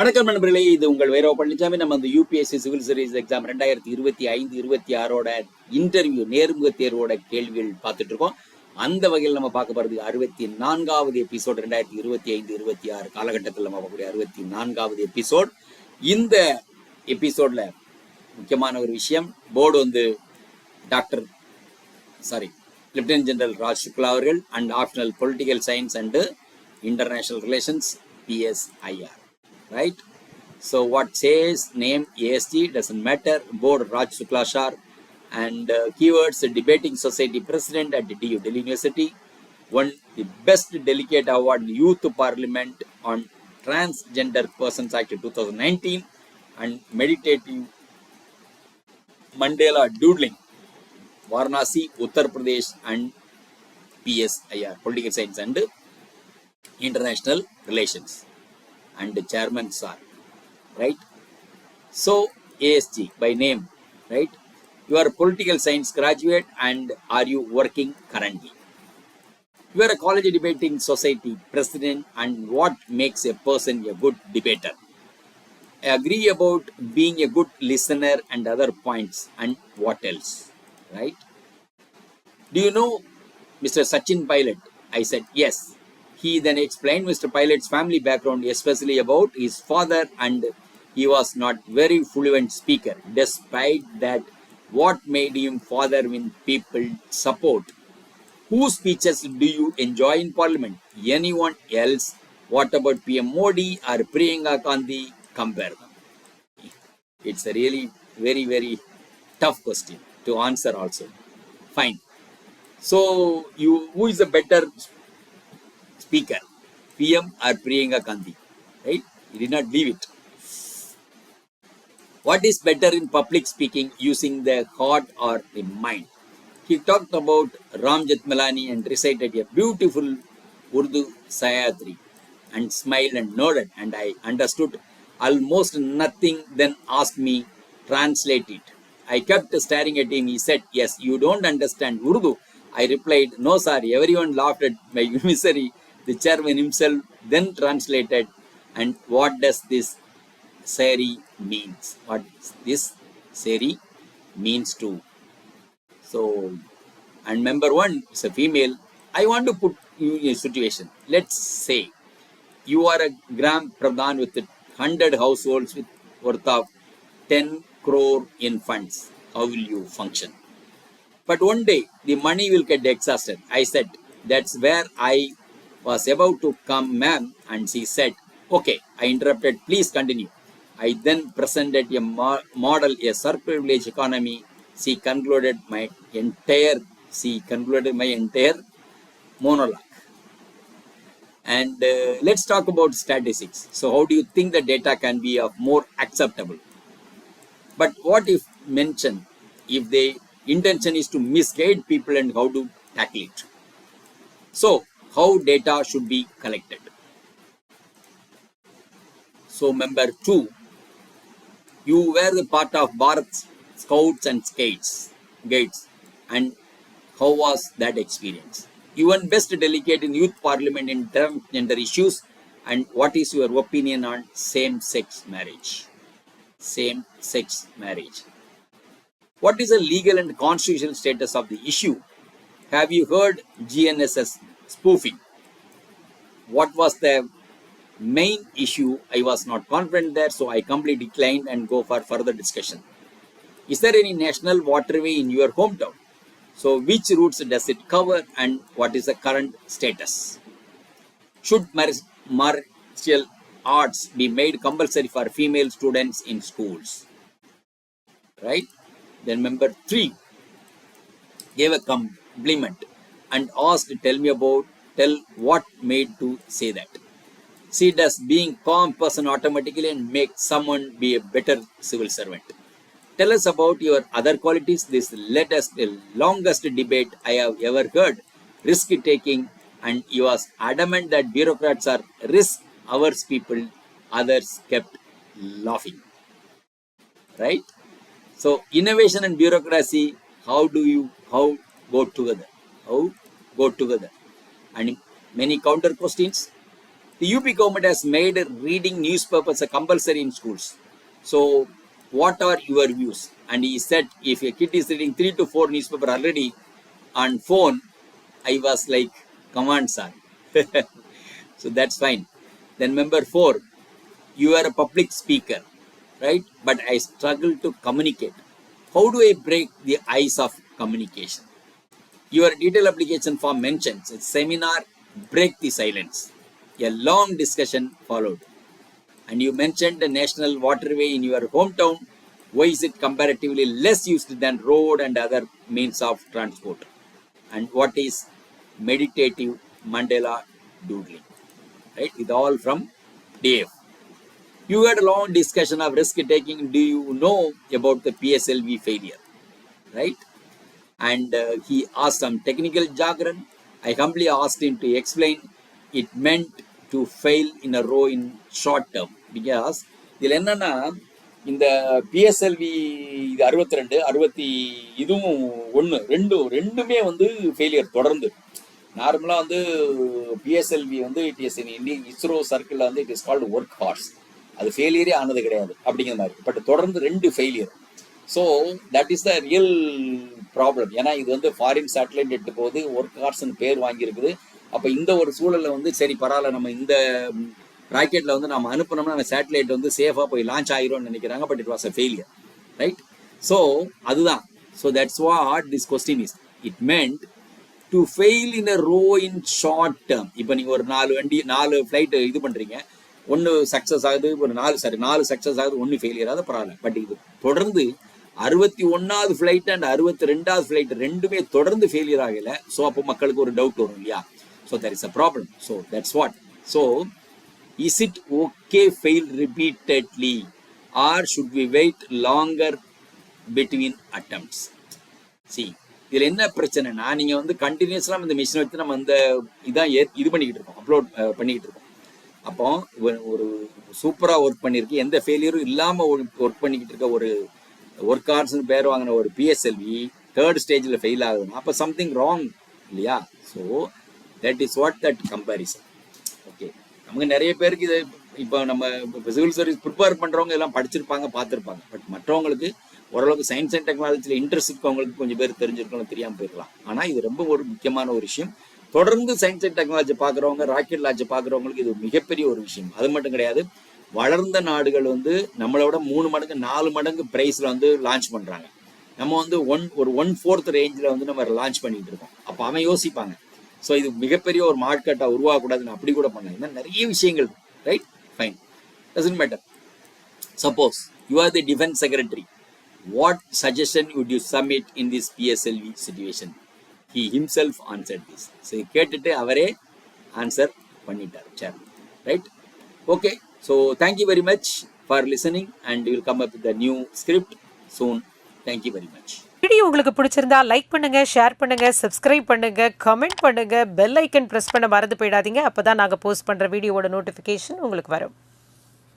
வணக்கம் நண்பர்களே, இது உங்கள் வைரவ பழனிசாமி. நம்ம அந்த UPSC civil service exam 2025-26 interview நேர்முக தேர்வோட கேள்விகள் பார்த்துட்டு இருக்கோம். அந்த வகையில் நம்ம பார்க்க போறது 64வது எபிசோட். 2025-26 காலகட்டத்தில் நம்ம பார்க்கக்கூடிய 64வது எபிசோட். இந்த எபிசோட்ல முக்கியமான ஒரு விஷயம், போர்டு வந்து லெப்டினன்ட் ஜெனரல் ராஜ் சுக்லா அவர்கள் and optional political science and international relations PSIR. Right? So what says name AST doesn't matter. Board Raj Shukla Sir and keywords debating society president at DU Delhi University. Won the best delegate award in Youth Parliament on Transgender Persons Act 2019 and meditative Mandela doodling Varanasi, Uttar Pradesh and PSIR Political Science and International Relations. And the chairman sir, right? So ASG by name, right? You are a political science graduate and are you working currently? You are a college debating society president, and what makes a person a good debater? I agree about being a good listener and other points, and what else, right? Do you know Mr. Sachin Pilot? I said yes. He then explained Mr. Pilot's family background, especially about his father, and he was not very fluent speaker. Despite that, what made him father win people support? Whose speeches do you enjoy in Parliament? Anyone else? What about PM Modi or Priyanka Gandhi? Compare them. It's a really very, very tough question to answer also. Fine. So, who is a better speaker, PM or Priyanka Gandhi, right? He did not leave it. What is better in public speaking, using the heart or the mind? He talked about Ram Jethmalani and recited a beautiful Urdu Sayatri and smiled and nodded, and I understood almost nothing, then asked me translate it. I kept staring at him. He said, yes, you don't understand Urdu. I replied, no sir. Everyone laughed at my misery. The chairman himself then translated, and what does this sari means? What this sari means to? So, and member one is a female. I want to put you in a situation. Let's say you are a Gram Pradhan with 100 households with worth of 10 crore in funds. How will you function? But one day the money will get exhausted. I said, that's where I was about to come, ma'am, and she said, okay. I interrupted, please continue. I then presented a model, a surprivilege economy. She concluded my entire monologue. And let's talk about statistics. So how do you think the data can be of more acceptable? But what if mention, if the intention is to misguide people, and how to tackle it? So how data should be collected. So member 2, you were the part of Bharat Scouts and Guides, and how was that experience? You won best delegate in Youth Parliament in transgender issues, and what is your opinion on same-sex marriage? Same-sex marriage. What is the legal and constitutional status of the issue? Have you heard GNSS spoofing? What was the main issue? I was not confident there, so I completely declined and go for further discussion. Is there any national waterway in your hometown? So which routes does it cover, and what is the current status? Should martial arts be made compulsory for female students in schools? Right? Then member 3 gave a compliment and asked, tell what made to say that. See, does being calm person automatically and make someone be a better civil servant? Tell us about your other qualities. This led us the longest debate I have ever heard. Risk taking, and he was adamant that bureaucrats are risk averse people. Others kept laughing. Right? So innovation and bureaucracy, how go together? And many counter questions. The UP government has made reading newspapers a compulsory in schools. So what are your views? And he said if a kid is reading 3 to 4 newspaper already on phone, I was like, come on sir. So that's fine. Then number 4, you are a public speaker, right? But I struggle to communicate. How do I break the ice of communication? Your detailed application form mentions a seminar, break the silence. A long discussion followed. And you mentioned the national waterway in your hometown. Why is it comparatively less used than road and other means of transport? And what is meditative Mandela doodling? Right? It's all from Dave. You had a long discussion of risk taking. Do you know about the PSLV failure? Right? And he asked some technical jargon. I humbly asked him to explain. It meant to fail in a row in short term. Because இதில் என்னன்னா இந்த PSLV இது 62 60 இதுவும் ரெண்டுமே வந்து failure தொடர்ந்து. நார்மலாக வந்து பிஎஸ்எல்வி வந்து இட் இஸ் இன் இஸ்ரோ சர்க்கிளில் வந்து it is called workhorse. அது ஃபெயிலியரே ஆனது கிடையாது அப்படிங்கிற மாதிரி. பட் தொடர்ந்து 2 failure. So that is the real problem. ஏன்னா இது வந்து ஃபாரின் சேட்டலைட் எட்டு போது ஒர்க் ஹார்ஸ்ன்னு பேர் வாங்கியிருக்குது. அப்போ இந்த ஒரு சூழலில் வந்து சரி பரவாயில்ல, நம்ம இந்த ராக்கெட்டில் வந்து நம்ம அனுப்பினோம்னா அந்த சேட்டலைட் வந்து சேஃபாக போய் லான்ச் ஆகிரும்னு நினைக்கிறாங்க. But it was a failure, right? So அதுதான். So that's what this question is. It meant to fail in a row in short term. இப்போ நீங்கள் ஒரு 4 ஃப்ளைட்டு இது பண்ணுறீங்க, 1 சக்ஸஸ் ஆகுது, ஒரு 4 சக்ஸஸ் ஆகுது, 1 ஃபெயிலியர் ஆகுது, பரவாயில்ல. பட் இது தொடர்ந்து 61வது ஃப்ளைட் அண்ட் 62வது ஃப்ளைட் ரெண்டுமே தொடர்ந்து ஃபெயிலியர் ஆகல. ஸோ அப்போ மக்களுக்கு ஒரு டவுட் வரும் இல்லையா? So that is a problem. So that's what. So is it okay fail repeatedly or should we wait longer between attempts? See இதில் என்ன பிரச்சனைனா, நீங்கள் வந்து கண்டினியூஸாக இந்த மிஷினை வச்சு நம்ம இந்த இதான் இது பண்ணிக்கிட்டு இருக்கோம், அப்லோட் பண்ணிக்கிட்டு இருக்கோம். அப்போ ஒரு சூப்பராக ஒர்க் பண்ணியிருக்கு, எந்த ஃபெயிலியரும் இல்லாமல் ஒர்க் பண்ணிக்கிட்டு இருக்க ஒரு ஒர்க் ஹார்ஸ்னு பேர் வாங்கின ஒரு பிஎஸ்எல்வி 3rd ஸ்டேஜில் ஃபெயில் ஆகுதுன்னா அப்போ சம்திங் ராங் இல்லையா? So that is what that comparison. Okay, நமக்கு நிறைய பேருக்கு இது இப்போ நம்ம இப்போ சிவில் சர்வீஸ் ப்ரிப்பேர் பண்ணுறவங்க எல்லாம் படிச்சிருப்பாங்க, பார்த்துருப்பாங்க. பட் மற்றவங்களுக்கு ஓரளவுக்கு சயின்ஸ் அண்ட் டெக்னாலஜியில் இன்ட்ரெஸ்ட் இருக்கவங்களுக்கு கொஞ்சம் பேர் தெரிஞ்சிருக்கணும், தெரியாமல் போயிருக்கலாம். ஆனால் இது ரொம்ப ஒரு முக்கியமான ஒரு விஷயம். தொடர்ந்து சயின்ஸ் அண்ட் டெக்னாலஜி பார்க்குறவங்க, ராக்கெட் லான்ச் பார்க்குறவங்களுக்கு இது மிகப்பெரிய ஒரு விஷயம். அது மட்டும் கிடையாது, வளர்ந்த நாடுகள் வந்து நம்மளோட 3 மடங்கு 4 மடங்கு ப்ரைஸில் வந்து லான்ச் பண்ணுறாங்க. நம்ம வந்து ஒரு 1/4 ரேஞ்சில் வந்து நம்ம லான்ச் பண்ணிட்டு இருக்கோம். அப்போ அவன் யோசிப்பாங்க, ஸோ இது மிகப்பெரிய ஒரு மார்க்கெட்டாக உருவாகக்கூடாதுன்னு அப்படி கூட பண்ணலாம். இந்த நிறைய விஷயங்கள், right? Fine, doesn't matter. Suppose you are the defence secretary, what suggestion would you submit in this PSLV situation? He himself answered this. So கேட்டுட்டு அவரே ஆன்சர் பண்ணிட்டார் sir, right? Okay, so thank you very much for listening and we will come up with a new script soon. Thank you very much. Video உங்களுக்கு பிடிச்சிருந்தா like பண்ணுங்க, share பண்ணுங்க, subscribe பண்ணுங்க, comment பண்ணுங்க, bell icon press பண்ண மறந்து போயிடாதீங்க. அப்பதான் நாங்கள் போஸ்ட் பண்ற வீடியோவோட நோட்டிஃபிகேஷன் உங்களுக்கு வரும்.